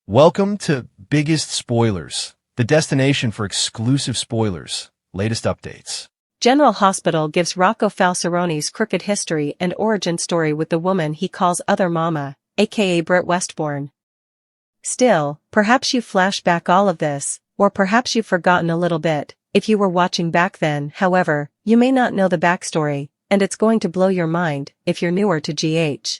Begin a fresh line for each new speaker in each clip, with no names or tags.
Welcome to Biggest Spoilars, the destination for exclusive spoilers, latest updates.
General Hospital gives Rocco Falcirone's crooked history and origin story with the woman he calls Other Mama, aka Britt Westbourne. Still, perhaps you flash back all of this, or perhaps you've forgotten a little bit. If you were watching back then, however, you may not know the backstory, and it's going to blow your mind if you're newer to GH.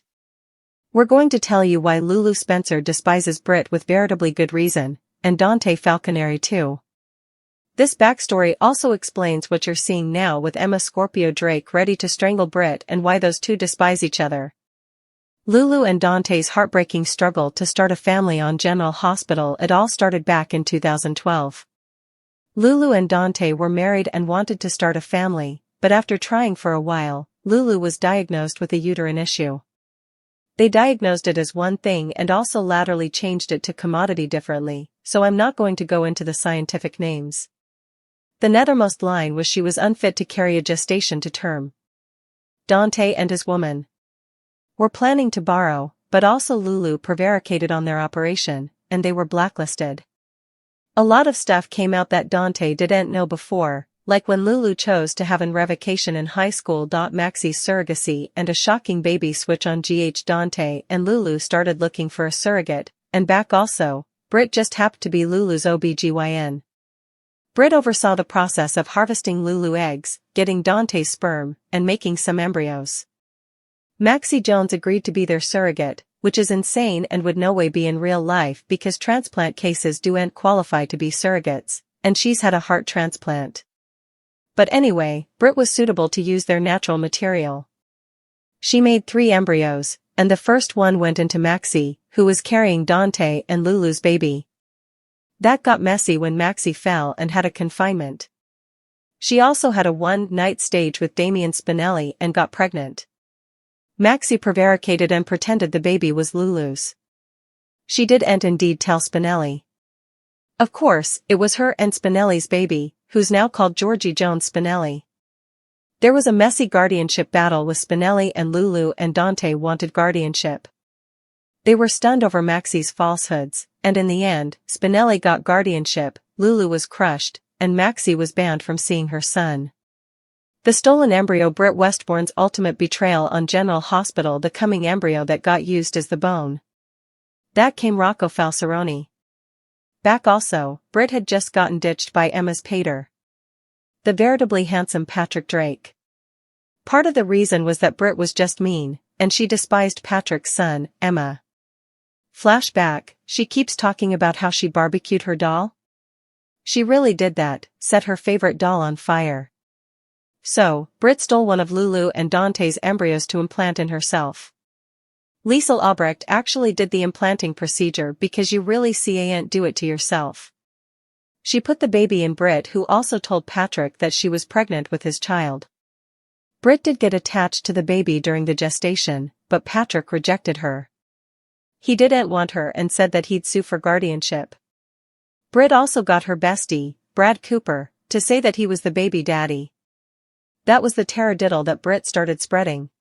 We're going to tell you why Lulu Spencer despises Britt with veritably good reason, and Dante Falconeri too. This backstory also explains what you're seeing now with Emma Scorpio Drake ready to strangle Britt and why those two despise each other. Lulu and Dante's heartbreaking struggle to start a family on General Hospital. It all started back in 2012. Lulu and Dante were married and wanted to start a family, but after trying for a while, Lulu was diagnosed with a uterine issue. They diagnosed it as one thing and also latterly changed it to commodity differently, so I'm not going to go into the scientific names. The nethermost line was she was unfit to carry a gestation to term. Dante and his woman were planning to borrow, but also Lulu prevaricated on their operation, and they were blacklisted. A lot of stuff came out that Dante didn't know before, like when Lulu chose to have an revocation in high school. Maxi's surrogacy and a shocking baby switch on GH. Dante and Lulu started looking for a surrogate, and back also, Britt just happened to be Lulu's OBGYN. Britt oversaw the process of harvesting Lulu eggs, getting Dante's sperm, and making some embryos. Maxi Jones agreed to be their surrogate, which is insane and would no way be in real life because transplant cases don't qualify to be surrogates, and she's had a heart transplant. But anyway, Britt was suitable to use their natural material. She made 3 embryos, and the first one went into Maxi, who was carrying Dante and Lulu's baby. That got messy when Maxi fell and had a confinement. She also had a one-night stage with Damian Spinelli and got pregnant. Maxi prevaricated and pretended the baby was Lulu's. She didn't indeed tell Spinelli. Of course, it was her and Spinelli's baby, who's now called Georgie Jones Spinelli. There was a messy guardianship battle with Spinelli and Lulu, and Dante wanted guardianship. They were stunned over Maxi's falsehoods, and in the end, Spinelli got guardianship, Lulu was crushed, and Maxi was banned from seeing her son. The stolen embryo. Britt Westbourne's ultimate betrayal on General Hospital. The coming embryo that got used as the bone. That came Rocco Falcirone. Back also, Britt had just gotten ditched by Emma's pater, the veritably handsome Patrick Drake. Part of the reason was that Britt was just mean, and she despised Patrick's son, Emma. Flashback, she keeps talking about how she barbecued her doll. She really did that, set her favorite doll on fire. So, Britt stole one of Lulu and Dante's embryos to implant in herself. Liesel Albrecht actually did the implanting procedure because you really can't do it to yourself. She put the baby in Britt, who also told Patrick that she was pregnant with his child. Britt did get attached to the baby during the gestation, but Patrick rejected her. He didn't want her and said that he'd sue for guardianship. Britt also got her bestie, Brad Cooper, to say that he was the baby daddy. That was the taradiddle that Britt started spreading.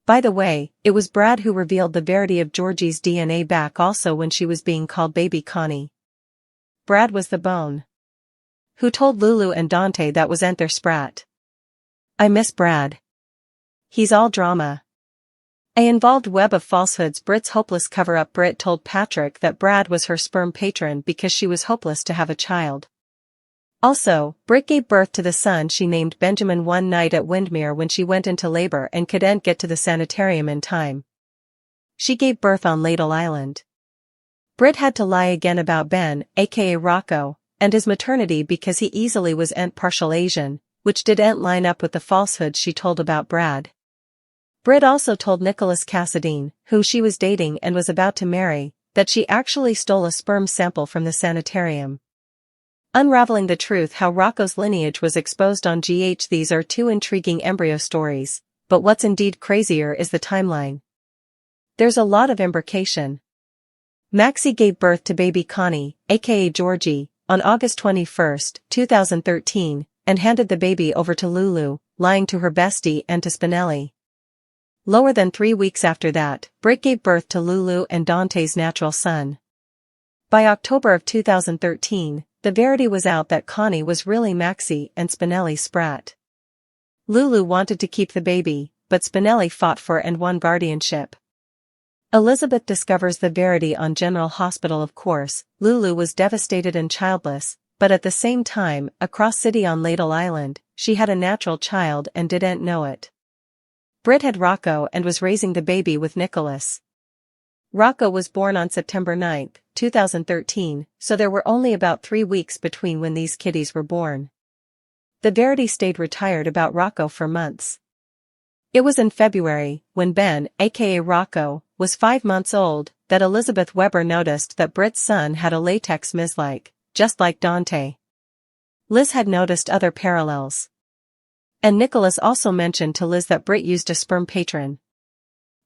By the way, it was Brad who revealed the verity of Georgie's DNA back also when she was being called Baby Connie. Brad was the bone who told Lulu and Dante that wasn't their sprat. I miss Brad. He's all drama. A involved web of falsehoods. Britt's hopeless cover-up. Britt told Patrick that Brad was her sperm patron because she was hopeless to have a child. Also, Britt gave birth to the son she named Benjamin one night at Windmere when she went into labor and couldn't get to the sanitarium in time. She gave birth on Ladle Island. Britt had to lie again about Ben, aka Rocco, and his maternity because he easily was partial Asian, which didn't line up with the falsehoods she told about Brad. Britt also told Nicholas Cassadine, whom she was dating and was about to marry, that she actually stole a sperm sample from the sanitarium. Unraveling the truth how Rocco's lineage was exposed on GH. These are 2 intriguing embryo stories, but what's indeed crazier is the timeline. There's a lot of imbrication. Maxi gave birth to baby Connie, aka Georgie, on August 21, 2013, and handed the baby over to Lulu, lying to her bestie and to Spinelli. Lower than 3 weeks after that, Britt gave birth to Lulu and Dante's natural son. By October of 2013, the verity was out that Connie was really Maxie and Spinelli's sprat. Lulu wanted to keep the baby, but Spinelli fought for and won guardianship. Elizabeth discovers the verity on General Hospital. Of course, Lulu was devastated and childless, but at the same time, across city on Ladle Island, she had a natural child and didn't know it. Britt had Rocco and was raising the baby with Nicholas. Rocco was born on September 9, 2013, so there were only about 3 weeks between when these kiddies were born. The verity stayed retired about Rocco for months. It was in February, when Ben, aka Rocco, was 5 months old, that Elizabeth Weber noticed that Britt's son had a latex miss-like, just like Dante. Liz had noticed other parallels. And Nicholas also mentioned to Liz that Britt used a sperm patron.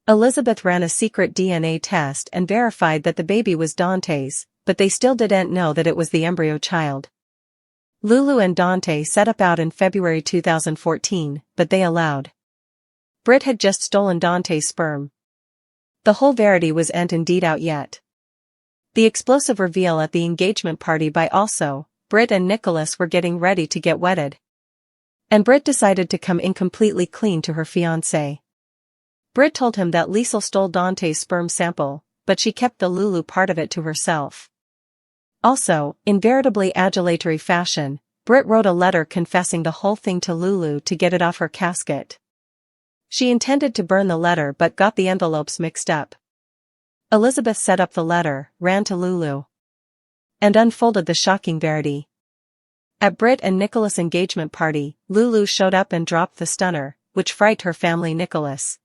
Elizabeth ran a secret DNA test and verified that the baby was Dante's, but they still didn't know that it was the embryo child. Lulu and Dante set up out in February 2014, but they allowed. Britt had just stolen Dante's sperm. The whole verity wasn't indeed out yet. The explosive reveal at the engagement party by also, Britt and Nicholas were getting ready to get wedded. And Britt decided to come in completely clean to her fiancé. Britt told him that Liesl stole Dante's sperm sample, but she kept the Lulu part of it to herself. Also, in veritably adulatory fashion, Britt wrote a letter confessing the whole thing to Lulu to get it off her casket. She intended to burn the letter but got the envelopes mixed up. Elizabeth set up the letter, ran to Lulu, and unfolded the shocking verity. At Britt and Nicholas' engagement party, Lulu showed up and dropped the stunner, which frightened her family. Nicholas.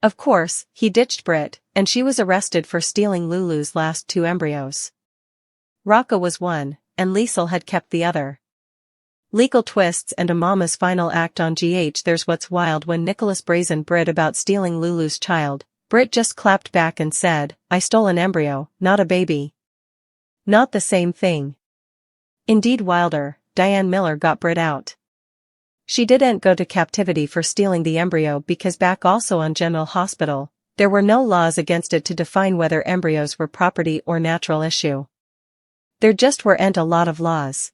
Of course, he ditched Britt, and she was arrested for stealing Lulu's last 2 embryos. Rocco was one, and Liesl had kept the other. Legal twists and a mama's final act on GH. There's what's wild. When Nicholas brazened Britt about stealing Lulu's child, Britt just clapped back and said, "I stole an embryo, not a baby." Not the same thing. Indeed, wilder, Diane Miller got Britt out. She didn't go to captivity for stealing the embryo because back also on General Hospital, there were no laws against it to define whether embryos were property or natural issue. There just weren't a lot of laws.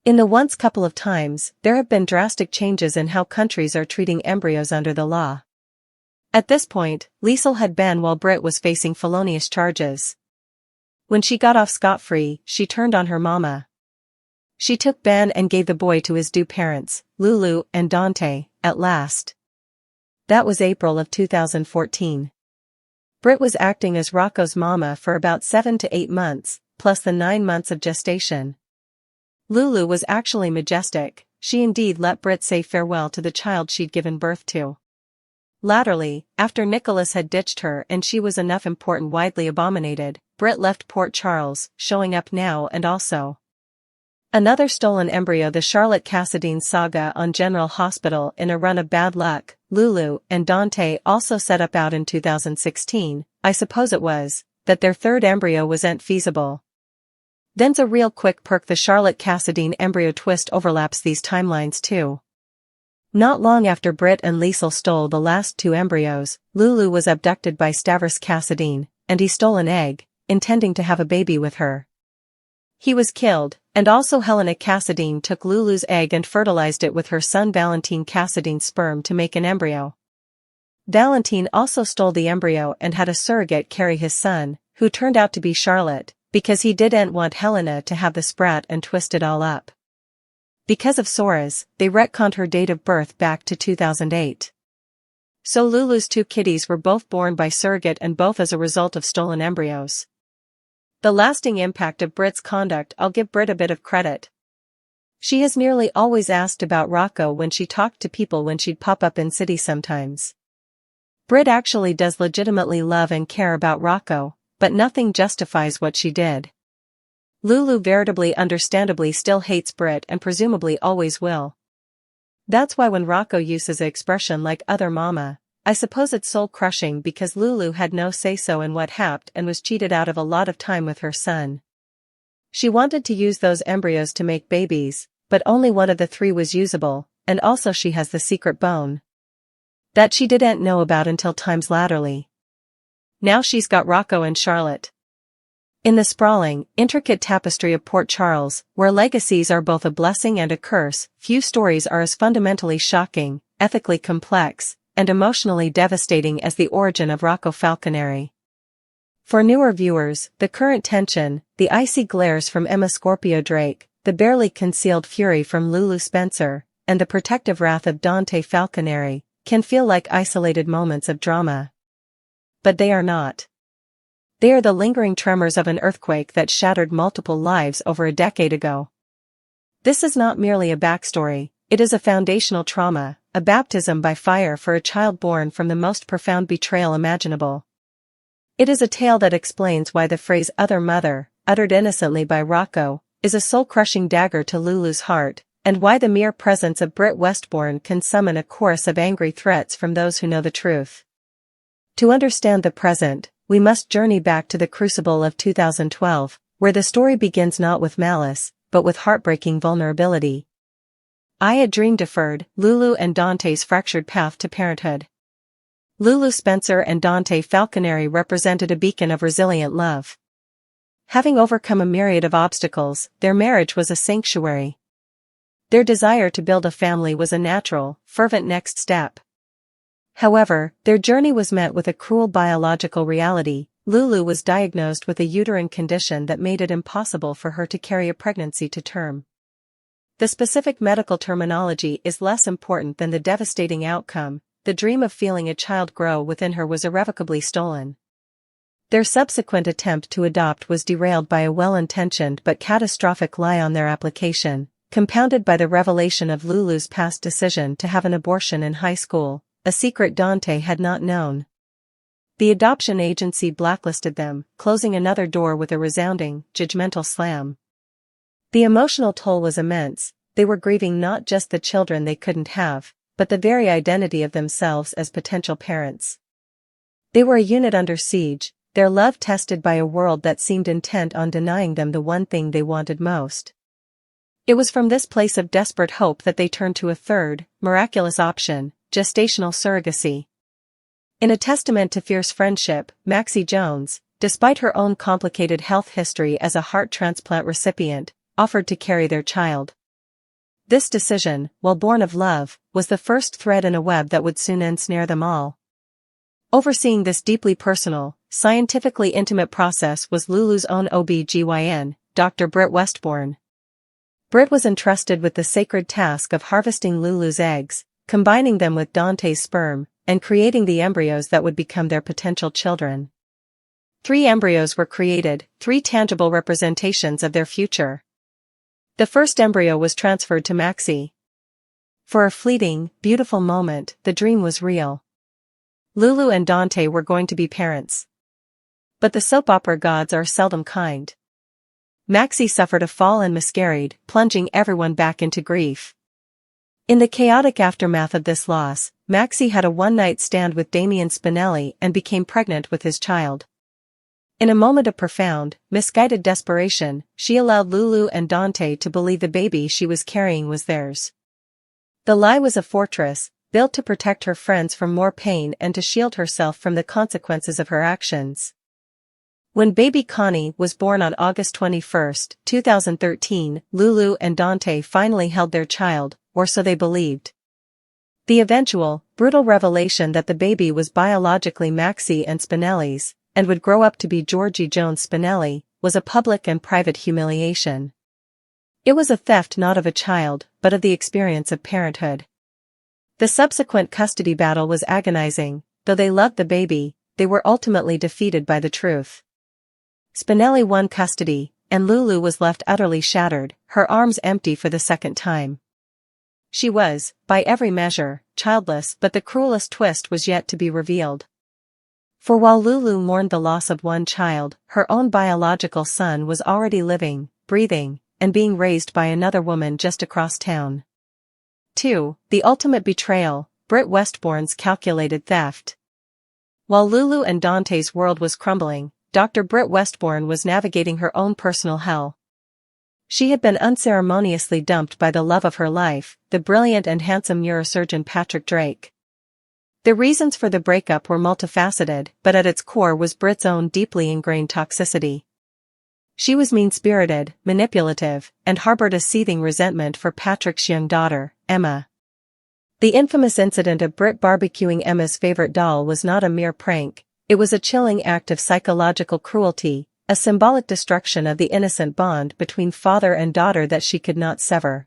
In the once couple of times, there have been drastic changes in how countries are treating embryos under the law. At this point, Liesl had Ben while Britt was facing felonious charges. When she got off scot-free, she turned on her mama. She took Ben and gave the boy to his due parents, Lulu and Dante, at last. That was April of 2014. Britt was acting as Rocco's mama for about 7 to 8 months, plus the 9 months of gestation. Lulu was actually majestic. She indeed let Britt say farewell to the child she'd given birth to. Latterly, after Nicholas had ditched her and she was enough important widely abominated, Britt left Port Charles, showing up now and also. Another stolen embryo. The Charlotte Cassadine saga on General Hospital. In a run of bad luck, Lulu and Dante also set up out in 2016, I suppose it was, that their third embryo wasn't feasible. Then's a real quick perk. The Charlotte Cassadine embryo twist overlaps these timelines too. Not long after Britt and Liesl stole the last 2 embryos, Lulu was abducted by Stavros Cassadine, and he stole an egg, intending to have a baby with her. He was killed, and also Helena Cassadine took Lulu's egg and fertilized it with her son Valentin Cassadine's sperm to make an embryo. Valentin also stole the embryo and had a surrogate carry his son, who turned out to be Charlotte, because he didn't want Helena to have the sprat and twist it all up. Because of Sora's, they retconned her date of birth back to 2008. So Lulu's 2 kiddies were both born by surrogate and both as a result of stolen embryos. The lasting impact of Britt's conduct. I'll give Britt a bit of credit. She has nearly always asked about Rocco when she talked to people when she'd pop up in city sometimes. Britt actually does legitimately love and care about Rocco, but nothing justifies what she did. Lulu veritably understandably still hates Britt and presumably always will. That's why when Rocco uses an expression like "other mama," I suppose it's soul-crushing because Lulu had no say-so in what happened and was cheated out of a lot of time with her son. She wanted to use those embryos to make babies, but only one of the 3 was usable, and also she has the secret bone that she didn't know about until times latterly. Now she's got Rocco and Charlotte. In the sprawling, intricate tapestry of Port Charles, where legacies are both a blessing and a curse, few stories are as fundamentally shocking, ethically complex, and emotionally devastating as the origin of Rocco Falconeri. For newer viewers, the current tension, the icy glares from Emma Scorpio Drake, the barely concealed fury from Lulu Spencer, and the protective wrath of Dante Falconeri, can feel like isolated moments of drama. But they are not. They are the lingering tremors of an earthquake that shattered multiple lives over a decade ago. This is not merely a backstory, it is a foundational trauma, a baptism by fire for a child born from the most profound betrayal imaginable. It is a tale that explains why the phrase "other mother," uttered innocently by Rocco, is a soul-crushing dagger to Lulu's heart, and why the mere presence of Britt Westbourne can summon a chorus of angry threats from those who know the truth. To understand the present, we must journey back to the crucible of 2012, where the story begins not with malice, but with heartbreaking vulnerability. A dream deferred, Lulu and Dante's fractured path to parenthood. Lulu Spencer and Dante Falconeri represented a beacon of resilient love. Having overcome a myriad of obstacles, their marriage was a sanctuary. Their desire to build a family was a natural, fervent next step. However, their journey was met with a cruel biological reality. Lulu was diagnosed with a uterine condition that made it impossible for her to carry a pregnancy to term. The specific medical terminology is less important than the devastating outcome. The dream of feeling a child grow within her was irrevocably stolen. Their subsequent attempt to adopt was derailed by a well-intentioned but catastrophic lie on their application, compounded by the revelation of Lulu's past decision to have an abortion in high school, a secret Dante had not known. The adoption agency blacklisted them, closing another door with a resounding, judgmental slam. The emotional toll was immense. They were grieving not just the children they couldn't have, but the very identity of themselves as potential parents. They were a unit under siege, their love tested by a world that seemed intent on denying them the one thing they wanted most. It was from this place of desperate hope that they turned to a third, miraculous option, gestational surrogacy. In a testament to fierce friendship, Maxie Jones, despite her own complicated health history as a heart transplant recipient, offered to carry their child. This decision, while born of love, was the first thread in a web that would soon ensnare them all. Overseeing this deeply personal, scientifically intimate process was Lulu's own OB-GYN, Dr. Britt Westbourne. Britt was entrusted with the sacred task of harvesting Lulu's eggs, combining them with Dante's sperm, and creating the embryos that would become their potential children. 3 embryos were created, 3 tangible representations of their future. The first embryo was transferred to Maxie. For a fleeting, beautiful moment, the dream was real. Lulu and Dante were going to be parents. But the soap opera gods are seldom kind. Maxie suffered a fall and miscarried, plunging everyone back into grief. In the chaotic aftermath of this loss, Maxie had a one-night stand with Damian Spinelli and became pregnant with his child. In a moment of profound, misguided desperation, she allowed Lulu and Dante to believe the baby she was carrying was theirs. The lie was a fortress, built to protect her friends from more pain and to shield herself from the consequences of her actions. When baby Connie was born on August 21, 2013, Lulu and Dante finally held their child, or so they believed. The eventual, brutal revelation that the baby was biologically Maxie and Spinelli's, and would grow up to be Georgie Jones Spinelli, was a public and private humiliation. It was a theft not of a child, but of the experience of parenthood. The subsequent custody battle was agonizing. Though they loved the baby, they were ultimately defeated by the truth. Spinelli won custody, and Lulu was left utterly shattered, her arms empty for the second time. She was, by every measure, childless, but the cruelest twist was yet to be revealed. For while Lulu mourned the loss of one child, her own biological son was already living, breathing, and being raised by another woman just across town. 2. The ultimate betrayal, Britt Westbourne's calculated theft. While Lulu and Dante's world was crumbling, Dr. Britt Westbourne was navigating her own personal hell. She had been unceremoniously dumped by the love of her life, the brilliant and handsome neurosurgeon Patrick Drake. The reasons for the breakup were multifaceted, but at its core was Britt's own deeply ingrained toxicity. She was mean-spirited, manipulative, and harbored a seething resentment for Patrick's young daughter, Emma. The infamous incident of Britt barbecuing Emma's favorite doll was not a mere prank, it was a chilling act of psychological cruelty, a symbolic destruction of the innocent bond between father and daughter that she could not sever.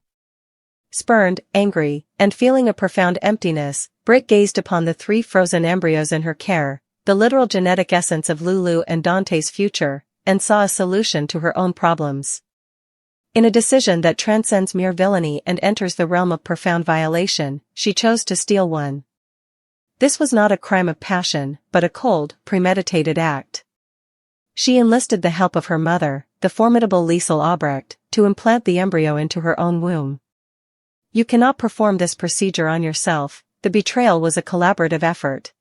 Spurned, angry, and feeling a profound emptiness, Britt gazed upon the 3 frozen embryos in her care, the literal genetic essence of Lulu and Dante's future, and saw a solution to her own problems. In a decision that transcends mere villainy and enters the realm of profound violation, she chose to steal one. This was not a crime of passion, but a cold, premeditated act. She enlisted the help of her mother, the formidable Liesel Albrecht, to implant the embryo into her own womb. You cannot perform this procedure on yourself, the betrayal was a collaborative effort.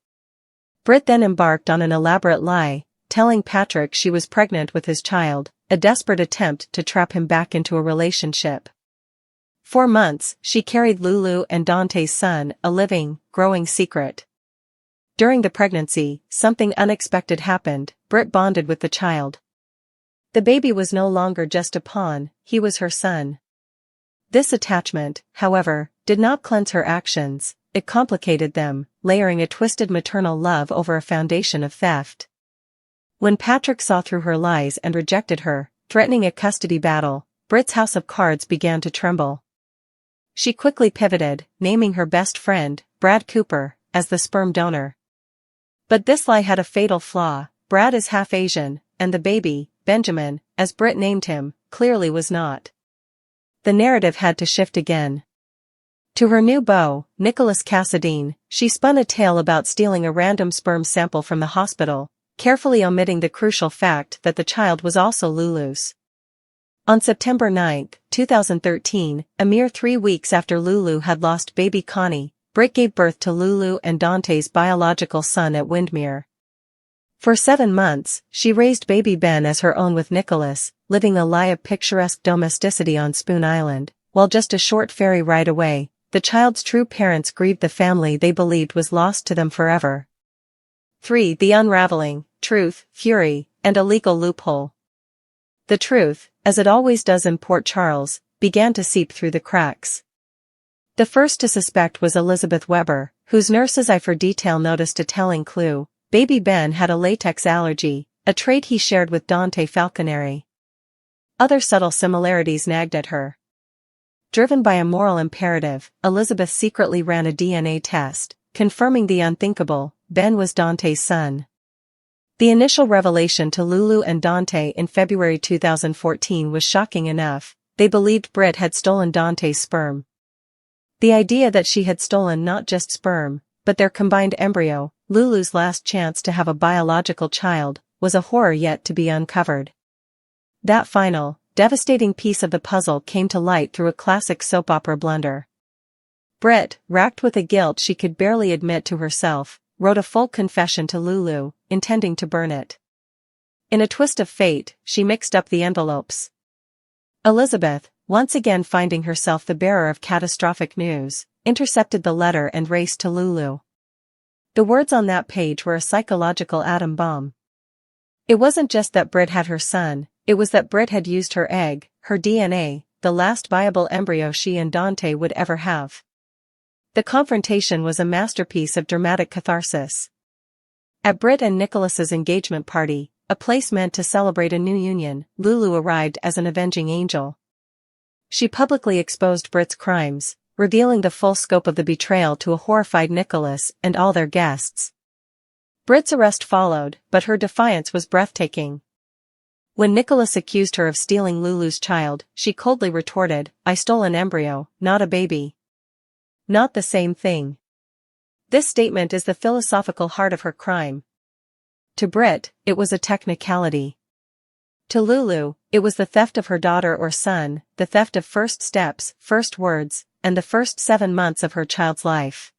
Britt then embarked on an elaborate lie, telling Patrick she was pregnant with his child, a desperate attempt to trap him back into a relationship. For months, she carried Lulu and Dante's son, a living, growing secret. During the pregnancy, something unexpected happened. Britt bonded with the child. The baby was no longer just a pawn, he was her son. This attachment, however, did not cleanse her actions, it complicated them, layering a twisted maternal love over a foundation of theft. When Patrick saw through her lies and rejected her, threatening a custody battle, Britt's house of cards began to tremble. She quickly pivoted, naming her best friend, Brad Cooper, as the sperm donor. But this lie had a fatal flaw. Brad is half Asian, and the baby, Benjamin, as Britt named him, clearly was not. The narrative had to shift again. To her new beau, Nicholas Cassadine, she spun a tale about stealing a random sperm sample from the hospital, carefully omitting the crucial fact that the child was also Lulu's. On September 9, 2013, a mere 3 weeks after Lulu had lost baby Connie, Britt gave birth to Lulu and Dante's biological son at Windermere. For 7 months, she raised baby Ben as her own with Nicholas, living a lie of picturesque domesticity on Spoon Island, while just a short ferry ride away, the child's true parents grieved the family they believed was lost to them forever. 3. The unraveling, truth, fury, and a legal loophole. The truth, as it always does in Port Charles, began to seep through the cracks. The first to suspect was Elizabeth Weber, whose nurse's eye for detail noticed a telling clue. Baby Ben had a latex allergy, a trait he shared with Dante Falconeri. Other subtle similarities nagged at her. Driven by a moral imperative, Elizabeth secretly ran a DNA test, confirming the unthinkable: Ben was Dante's son. The initial revelation to Lulu and Dante in February 2014 was shocking enough. They believed Britt had stolen Dante's sperm. The idea that she had stolen not just sperm, but their combined embryo, Lulu's last chance to have a biological child, was a horror yet to be uncovered. That final, devastating piece of the puzzle came to light through a classic soap opera blunder. Britt, racked with a guilt she could barely admit to herself, wrote a full confession to Lulu, intending to burn it. In a twist of fate, she mixed up the envelopes. Elizabeth, once again finding herself the bearer of catastrophic news, intercepted the letter and raced to Lulu. The words on that page were a psychological atom bomb. It wasn't just that Britt had her son, it was that Britt had used her egg, her DNA, the last viable embryo she and Dante would ever have. The confrontation was a masterpiece of dramatic catharsis. At Britt and Nicholas's engagement party, a place meant to celebrate a new union, Lulu arrived as an avenging angel. She publicly exposed Britt's crimes, revealing the full scope of the betrayal to a horrified Nicholas and all their guests. Britt's arrest followed, but her defiance was breathtaking. When Nicholas accused her of stealing Lulu's child, she coldly retorted, "I stole an embryo, not a baby." Not the same thing. This statement is the philosophical heart of her crime. To Britt, it was a technicality. To Lulu, it was the theft of her daughter or son, the theft of first steps, first words, and the first 7 months of her child's life.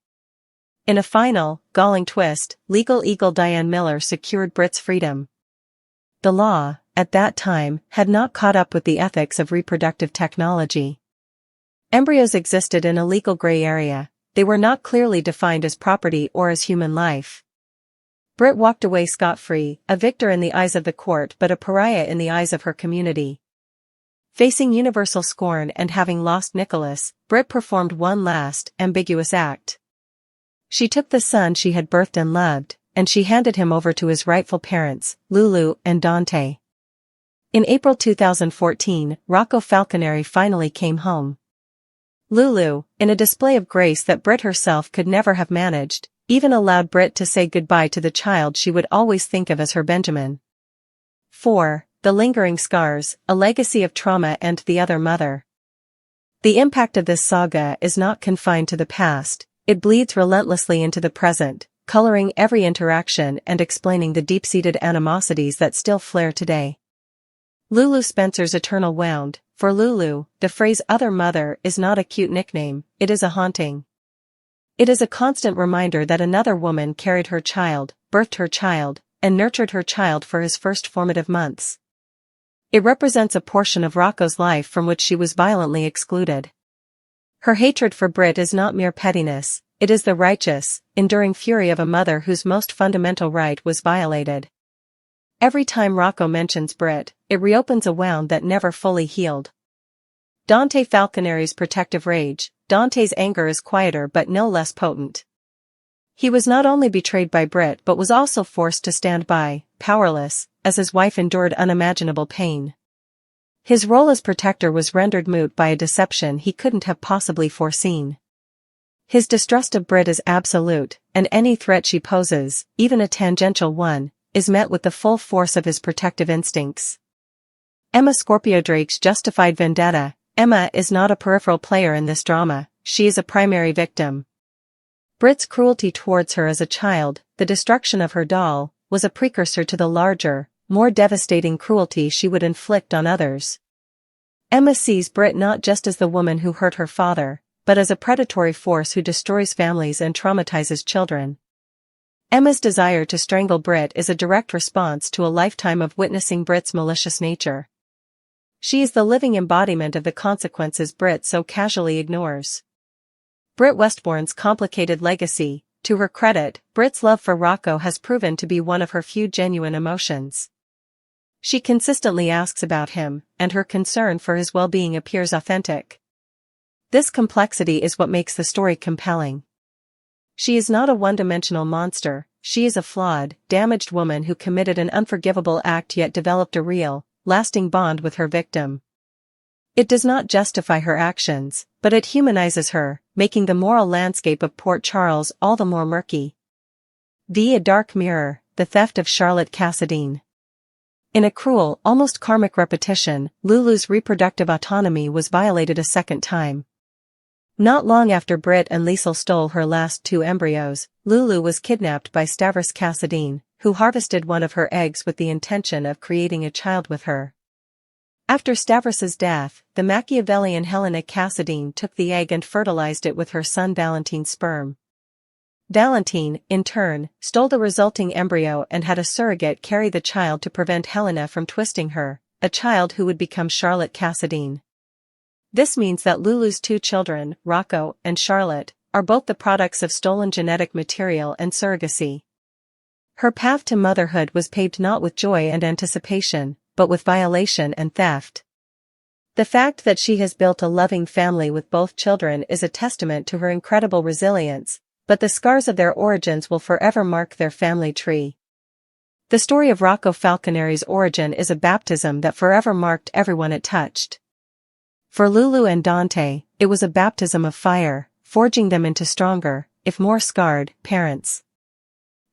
In a final, galling twist, legal eagle Diane Miller secured Britt's freedom. The law, at that time, had not caught up with the ethics of reproductive technology. Embryos existed in a legal gray area, they were not clearly defined as property or as human life. Britt walked away scot-free, a victor in the eyes of the court but a pariah in the eyes of her community. Facing universal scorn and having lost Nicholas, Britt performed one last, ambiguous act. She took the son she had birthed and loved, and she handed him over to his rightful parents, Lulu and Dante. In April 2014, Rocco Falconeri finally came home. Lulu, in a display of grace that Britt herself could never have managed, even allowed Britt to say goodbye to the child she would always think of as her Benjamin. 4. The lingering scars, a legacy of trauma and the other mother. The impact of this saga is not confined to the past, it bleeds relentlessly into the present, coloring every interaction and explaining the deep-seated animosities that still flare today. Lulu Spencer's eternal wound. For Lulu, the phrase other mother is not a cute nickname, it is a haunting. It is a constant reminder that another woman carried her child, birthed her child, and nurtured her child for his first formative months. It represents a portion of Rocco's life from which she was violently excluded. Her hatred for Britt is not mere pettiness, it is the righteous, enduring fury of a mother whose most fundamental right was violated. Every time Rocco mentions Britt, it reopens a wound that never fully healed. Dante Falconeri's protective rage. Dante's anger is quieter but no less potent. He was not only betrayed by Britt but was also forced to stand by, powerless, as his wife endured unimaginable pain. His role as protector was rendered moot by a deception he couldn't have possibly foreseen. His distrust of Britt is absolute, and any threat she poses, even a tangential one, is met with the full force of his protective instincts. Emma Scorpio Drake's justified vendetta. Emma is not a peripheral player in this drama, she is a primary victim. Britt's cruelty towards her as a child, the destruction of her doll, was a precursor to the larger, more devastating cruelty she would inflict on others. Emma sees Britt not just as the woman who hurt her father, but as a predatory force who destroys families and traumatizes children. Emma's desire to strangle Britt is a direct response to a lifetime of witnessing Britt's malicious nature. She is the living embodiment of the consequences Britt so casually ignores. Britt Westbourne's complicated legacy. To her credit, Britt's love for Rocco has proven to be one of her few genuine emotions. She consistently asks about him, and her concern for his well-being appears authentic. This complexity is what makes the story compelling. She is not a one-dimensional monster, she is a flawed, damaged woman who committed an unforgivable act yet developed a real, lasting bond with her victim. It does not justify her actions, but it humanizes her, making the moral landscape of Port Charles all the more murky. A dark mirror, the theft of Charlotte Cassadine. In a cruel, almost karmic repetition, Lulu's reproductive autonomy was violated a second time. Not long after Britt and Liesl stole her last 2 embryos, Lulu was kidnapped by Stavros Cassadine, who harvested one of her eggs with the intention of creating a child with her. After Stavros's death, the Machiavellian Helena Cassadine took the egg and fertilized it with her son Dalton's sperm. Dalton, in turn, stole the resulting embryo and had a surrogate carry the child to prevent Helena from twisting her, a child who would become Charlotte Cassadine. This means that Lulu's 2 children, Rocco and Charlotte, are both the products of stolen genetic material and surrogacy. Her path to motherhood was paved not with joy and anticipation, but with violation and theft. The fact that she has built a loving family with both children is a testament to her incredible resilience, but the scars of their origins will forever mark their family tree. The story of Rocco Falconeri's origin is a baptism that forever marked everyone it touched. For Lulu and Dante, it was a baptism of fire, forging them into stronger, if more scarred, parents.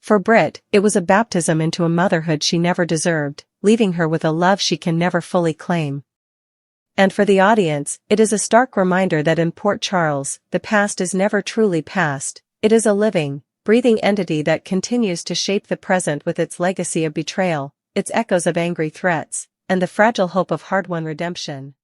For Britt, it was a baptism into a motherhood she never deserved, leaving her with a love she can never fully claim. And for the audience, it is a stark reminder that in Port Charles, the past is never truly past, it is a living, breathing entity that continues to shape the present with its legacy of betrayal, its echoes of angry threats, and the fragile hope of hard-won redemption.